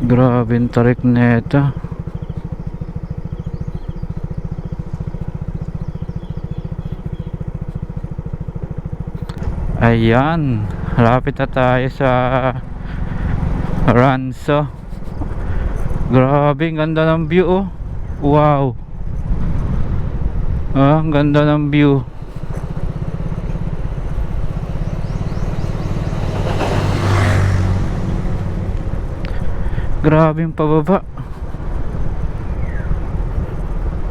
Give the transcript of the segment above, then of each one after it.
Grabe yung tarik nito. Ayan, lapit na tayo sa Ranso. Grabe, ang ganda ng view oh. Wow. Ang ganda ng view. Grabe yung pababa.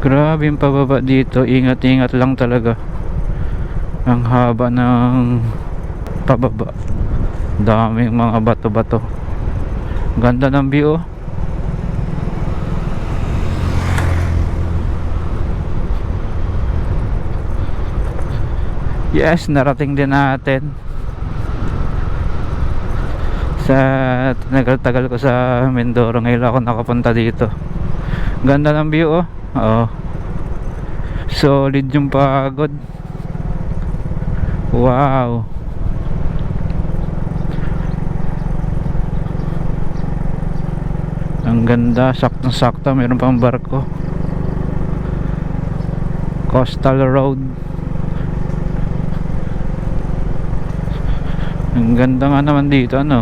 Grabe yung pababa dito. Ingat-ingat lang talaga. Ang haba ng pababa. Daming mga bato-bato. Ganda ng view oh. Yes, narating din natin. Sa tagal-tagal ko sa Mindoro, ngayon ako nakapunta dito. Ganda ng view oh. Oh. Solid yung pagod. Wow. Ang ganda, saktong-sakto, mayroon pang barko. Coastal Road. Ang ganda nga naman dito, ano.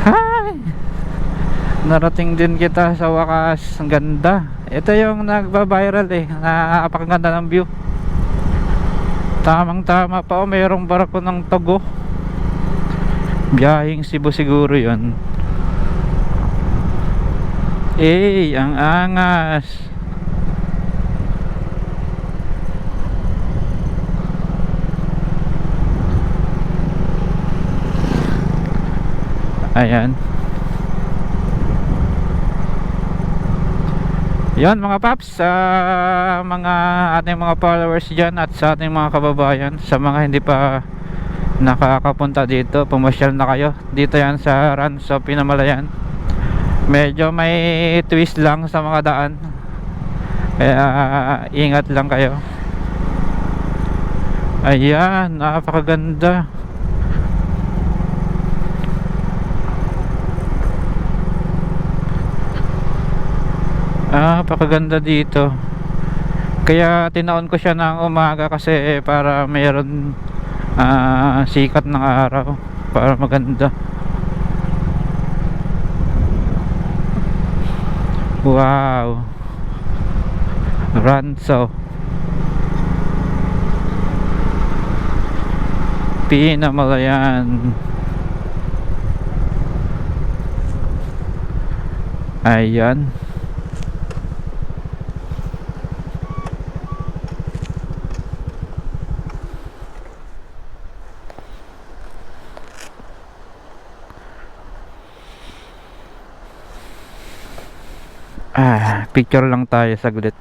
Hi! Narating din kita sa wakas. Ang ganda. Ito yung nagba-viral eh. Napakaganda ng view. Tamang tama pa oh, mayroong barko ng Togo. Biyahing Cebu siguro yun. Eh, ang angas. Ayan. Yan mga paps, sa mga ating mga followers dyan at sa ating mga kababayan, sa mga hindi pa nakakapunta dito, pumasyal na kayo. Dito yan sa Ranso, Pinamalayan. Medyo may twist lang sa mga daan, kaya ingat lang kayo. Ayan, napakaganda. Napakaganda dito. Kaya tinaon ko siya ng umaga kasi para mayroon sikat ng araw para maganda. Wow. Ranso, Pinamalayan. Ayan. Picture lang tayo saglit.